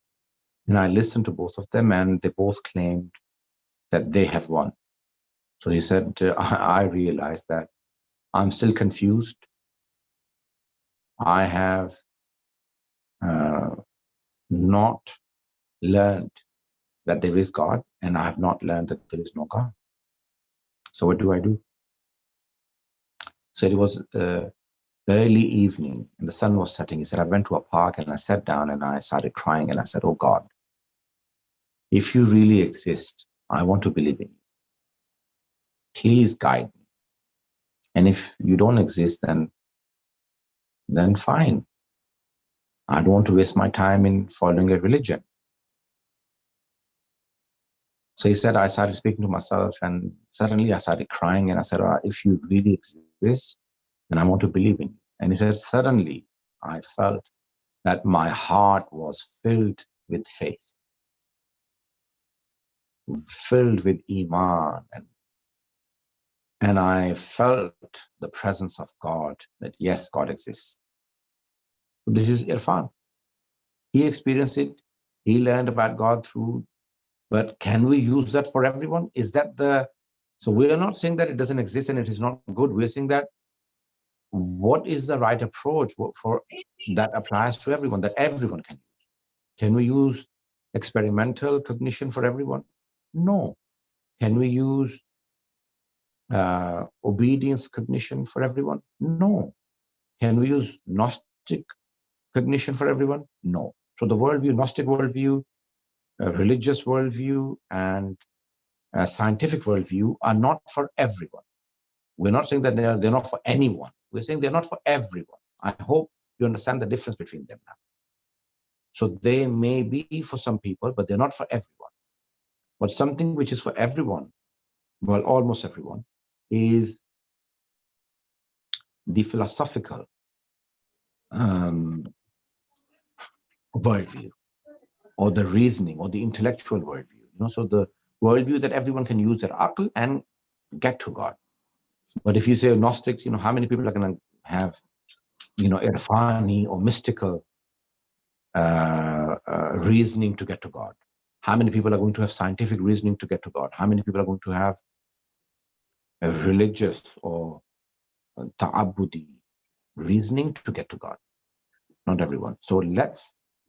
And I listened to both of them, and they both claimed that they had won. So he said, I realized that I'm still confused. I have not learned that there is God, and I have not learned that there is no God. So what do I do? So it was early evening, and the sun was setting. He said, I went to a park, and I sat down, and I started crying, and I said, oh God, if you really exist, I want to believe in you. Please guide me. And if you don't exist, then fine. I don't want to waste my time in following a religion. So he said, I started speaking to myself, and suddenly I started crying, and I said, if you really exist, then I want to believe in you. And he said, suddenly I felt that my heart was filled with faith, filled with iman, and I felt the presence of God, that yes, God exists. This is Irfan. He experienced it. He learned about God through, but can we use that for everyone? Is that so we are not saying that it doesn't exist and it is not good. We're saying that what is the right approach for that applies to everyone, that everyone can use? Can we use experimental cognition for everyone? No. Can we use obedience cognition for everyone? No. Can we use Gnostic cognition for everyone? No. So the worldview, Gnostic worldview, religious worldview, and scientific worldview are not for everyone. We're not saying that they're not for anyone. We're saying they're not for everyone. I hope you understand the difference between them now. So they may be for some people, but they're not for everyone. But something which is for everyone, well, almost everyone, is the philosophical worldview, or the reasoning, or the intellectual worldview. So the worldview that everyone can use their aql and get to God. But if you say Gnostics, how many people are going to have, irfani or mystical reasoning to get to God? How many people are going to have scientific reasoning to get to God? How many people are going to have a religious or ta'abudi reasoning to get to God? Not everyone. So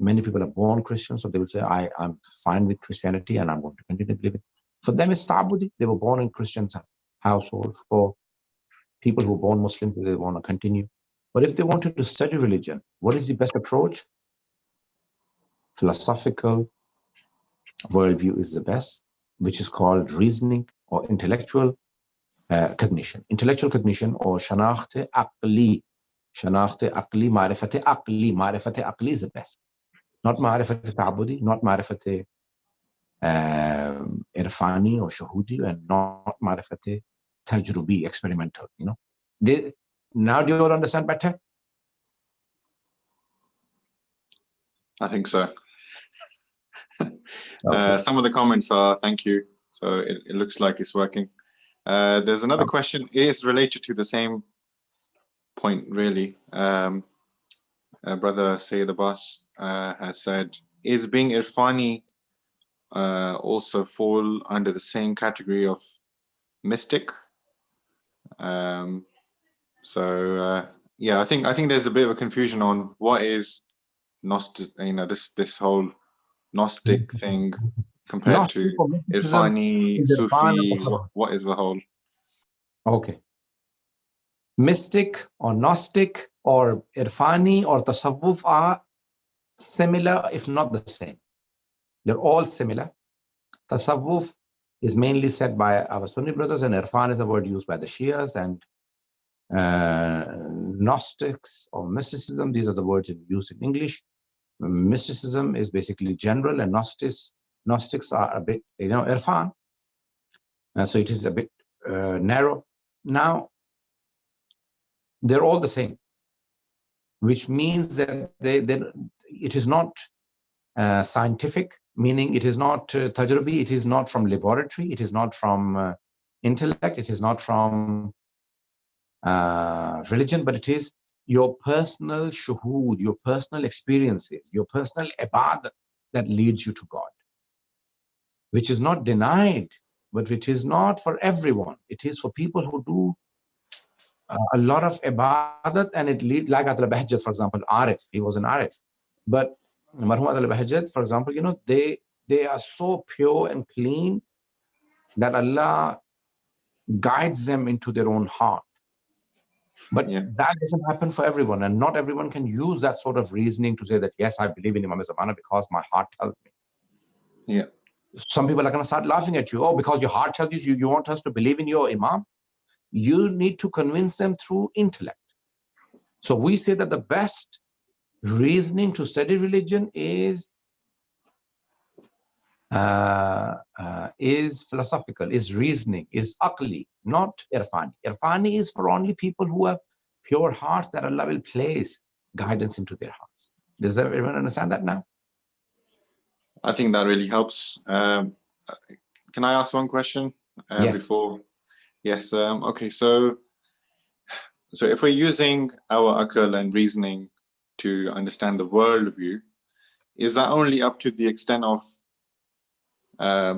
many people are born Christians, so they will say, I'm fine with Christianity and I'm going to continue to live it. For them, it's ta'abudi. They were born in Christian household. For people who are born Muslim, they want to continue. But if they wanted to study religion, what is the best approach? Philosophical worldview is the best, which is called reasoning or intellectual cognition. Intellectual cognition, or shanakhte aqli. Shanakhte aqli, ma'rifate aqli. Ma'rifate aqli is the best. Not ma'rifate ta'budi, not ma'rifate irfani or shuhudi, and not ma'rifate tajrubi, experimental. Now do you all understand better? I think so. Okay. Some of the comments are thank you. So it looks like it's working. There's another question. It is related to the same point, really. Brother Syed Abbas has said, is being irfani also fall under the same category of mystic? Yeah, I think there's a bit of a confusion on what is Gnostic, this whole Gnostic thing compared to Irfani, Sufi. What is the whole? Okay. Mystic or Gnostic or Irfani or Tasawwuf are similar, if not the same. They're all similar. Tasawwuf is mainly said by our Sunni brothers, and Irfan is a word used by the Shias, and Gnostics or mysticism, these are the words used in English. Mysticism is basically general, and Gnostics are a bit, Irfan. So it is a bit narrow. Now, they're all the same, which means that it is not scientific, meaning it is not tajrubi, it is not from laboratory, it is not from intellect, it is not from religion, but it is your personal shuhud, your personal experiences, your personal ibadah that leads you to God, which is not denied, but which is not for everyone. It is for people who do a lot of ibadat, and it leads, like Atal Bahjat, for example, Arif, he was an Arif. But Marhum Atal Bahjat, for example, they are so pure and clean that Allah guides them into their own heart. But that doesn't happen for everyone, and not everyone can use that sort of reasoning to say that, yes, I believe in Imam Zamana because my heart tells me. Yeah. Some people are going to start laughing at you. Oh, because your heart tells you, you want us to believe in your Imam? You need to convince them through intellect. So we say that the best reasoning to study religion is philosophical, is reasoning, is aqli, not irfani. Irfani is for only people who have pure hearts that Allah will place guidance into their hearts. Does everyone understand that now? I think that really helps. Can I ask one question Yes. before? Yes. Okay. So if we're using our akal and reasoning to understand the worldview, is that only up to the extent of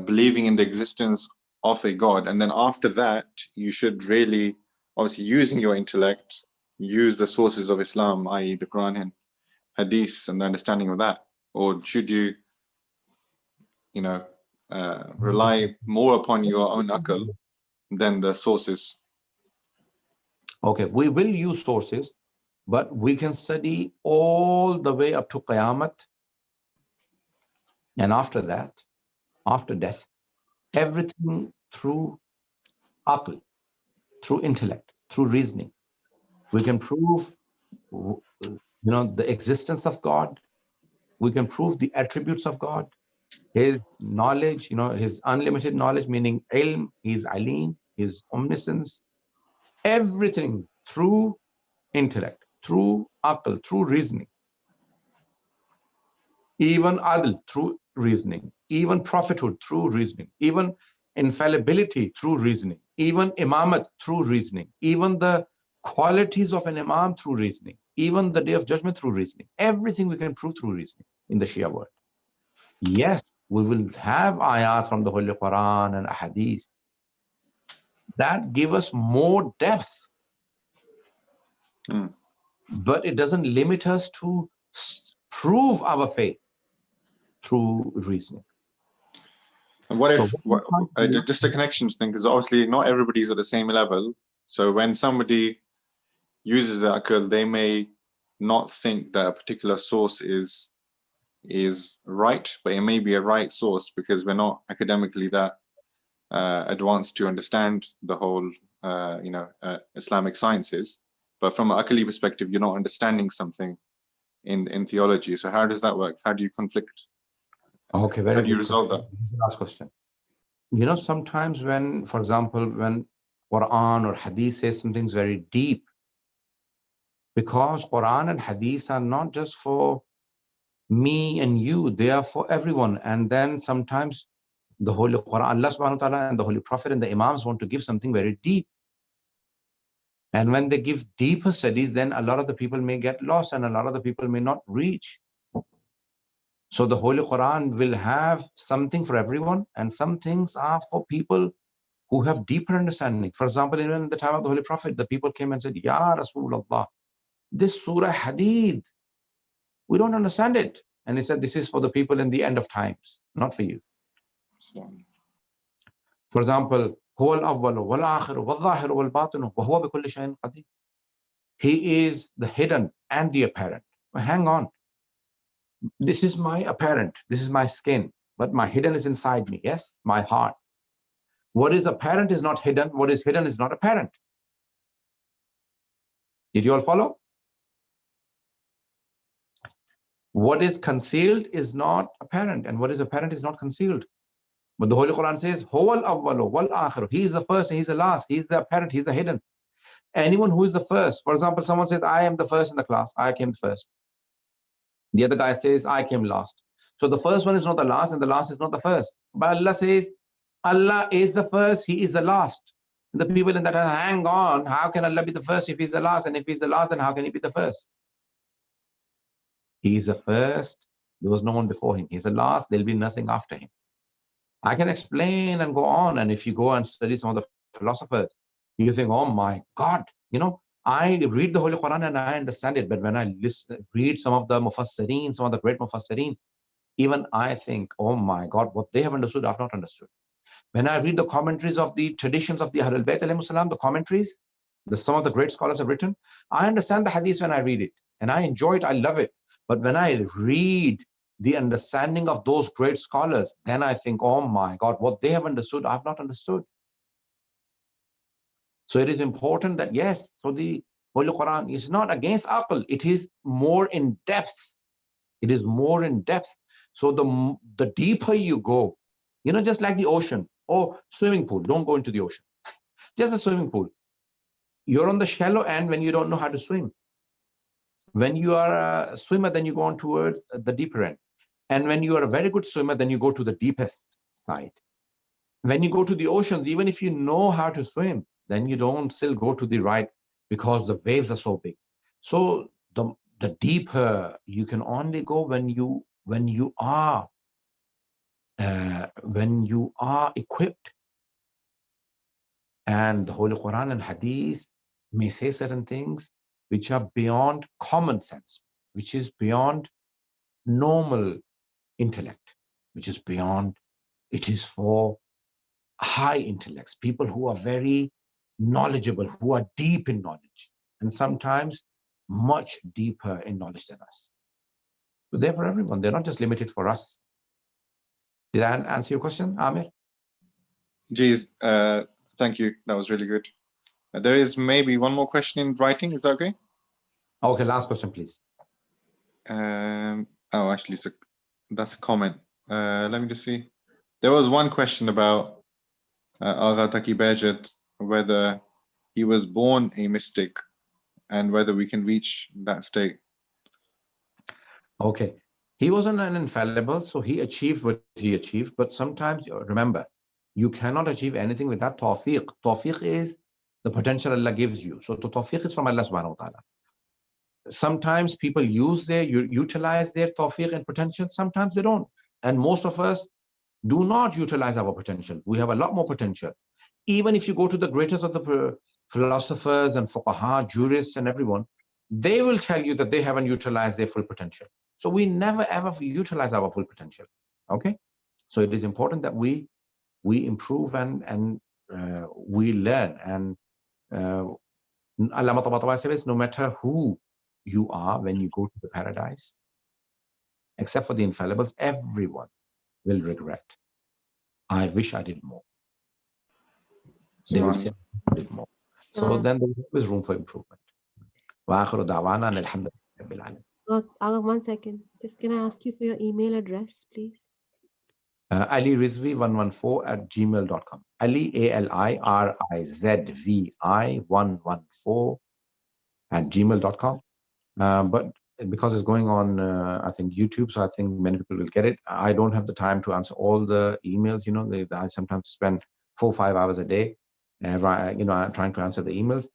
believing in the existence of a God, and then after that you should really, obviously using your intellect, use the sources of Islam, i.e. the Quran and Hadith, and the understanding of that? Or should you, rely more upon your own akal than the sources? Okay, we will use sources, but we can study all the way up to Qiyamah. And after that, after death, everything through akal, through intellect, through reasoning. We can prove, the existence of God. We can prove the attributes of God, his knowledge, his unlimited knowledge, meaning ilm, his alim, his omniscience, everything through intellect, through akal, through reasoning. Even adl, through reasoning. Even prophethood, through reasoning. Even infallibility, through reasoning. Even imamat, through reasoning. Even the qualities of an imam, through reasoning. Even the day of judgment, through reasoning. Everything we can prove through reasoning in the Shia world. Yes, we will have ayat from the Holy Quran and hadith that give us more depth. But it doesn't limit us to prove our faith through reasoning. And what if, just a connections thing, because obviously not everybody's at the same level. So when somebody uses the akal, they may not think that a particular source is right, but it may be a right source because we're not academically that advanced to understand the whole, Islamic sciences. But from an akali perspective, you're not understanding something in theology. So how does that work? How do you conflict? Okay, very How do you good resolve question. that? Last question. Sometimes when, for example, when Quran or Hadith says something's very deep, because Quran and Hadith are not just for me and you, they are for everyone. And then sometimes the Holy Quran, Allah subhanahu wa ta'ala and the Holy Prophet and the Imams want to give something very deep. And when they give deeper studies, then a lot of the people may get lost and a lot of the people may not reach. So the Holy Quran will have something for everyone, and some things are for people who have deeper understanding. For example, even in the time of the Holy Prophet, the people came and said, Ya Rasulullah, this Surah Hadid, we don't understand it. And he said, this is for the people in the end of times, not for you. For example, هو الأول والآخر والظاهر والباطن وهو بكل شيء قدير. He is the hidden and the apparent. Well, hang on. This is my apparent. This is my skin. But my hidden is inside me. Yes, my heart. What is apparent is not hidden. What is hidden is not apparent. Did you all follow? What is concealed is not apparent, and what is apparent is not concealed. But the Holy Quran says, Huwal awwalu wal akhiru. He is the first and he's the last. He's the apparent, he's the hidden. Anyone who is the first, for example, someone says, I am the first in the class. I came first. The other guy says, I came last. So the first one is not the last, and the last is not the first. But Allah says, Allah is the first, He is the last. The people in that are, hang on, how can Allah be the first if He's the last? And if He's the last, then how can He be the first? He is the first, there was no one before Him. He's the last, there'll be nothing after Him. I can explain and go on, and if you go and study some of the philosophers, you think, oh my God, I read the Holy Quran and I understand it, but when I read some of the Mufassirin, some of the great Mufassirin, even I think, oh my God, what they have understood, I've not understood. When I read the commentaries of the traditions of the Ahlul Bayt alayhimus salam, the commentaries, some of the great scholars have written, I understand the hadith when I read it, and I enjoy it, I love it. But when I read the understanding of those great scholars, then I think, oh my God, what they have understood, I've not understood. So it is important that, yes, so the Holy Quran is not against aql, it is more in depth. It is more in depth. So the deeper you go, just like the ocean or swimming pool, don't go into the ocean. Just a swimming pool. You're on the shallow end when you don't know how to swim. When you are a swimmer, then you go on towards the deeper end. And when you are a very good swimmer, then you go to the deepest side. When you go to the oceans, even if you know how to swim, then you don't still go to the right because the waves are so big. So the deeper you can only go when you are equipped. And the Holy Quran and Hadith may say certain things, which are beyond common sense, which is beyond normal intellect, which is beyond, it is for high intellects, people who are very knowledgeable, who are deep in knowledge, and sometimes much deeper in knowledge than us. So they're for everyone. They're not just limited for us. Did I answer your question, Amir? Geez, thank you. That was really good. There is maybe one more question in writing. Is that okay? Okay, last question, please. Oh, actually, that's a comment. Let me just see. There was one question about Agha Taqi Bahjat, whether he was born a mystic and whether we can reach that state. Okay. He wasn't an infallible, so he achieved what he achieved. But sometimes, remember, you cannot achieve anything without tawfiq. Tawfiq is the potential Allah gives you. So the tawfiq is from Allah subhanahu wa ta'ala. Sometimes people utilize their tawfiq and potential. Sometimes they don't. And most of us do not utilize our potential. We have a lot more potential. Even if you go to the greatest of the philosophers and fuqaha, jurists and everyone, they will tell you that they haven't utilized their full potential. So we never ever utilize our full potential. Okay, so it is important that we improve and we learn. And Allah Ta'ala says, no matter who you are when you go to the paradise, except for the infallibles, everyone will regret. I wish I did more. They will say I did more. So then there is room for improvement. One second. Just can I ask you for your email address, please? Ali Rizvi 114@gmail.com. Ali ALIRIZVI 114@gmail.com. But because it's going on, I think YouTube, so I think many people will get it. I don't have the time to answer all the emails. You know, I sometimes spend 4 or 5 hours a day, trying to answer the emails.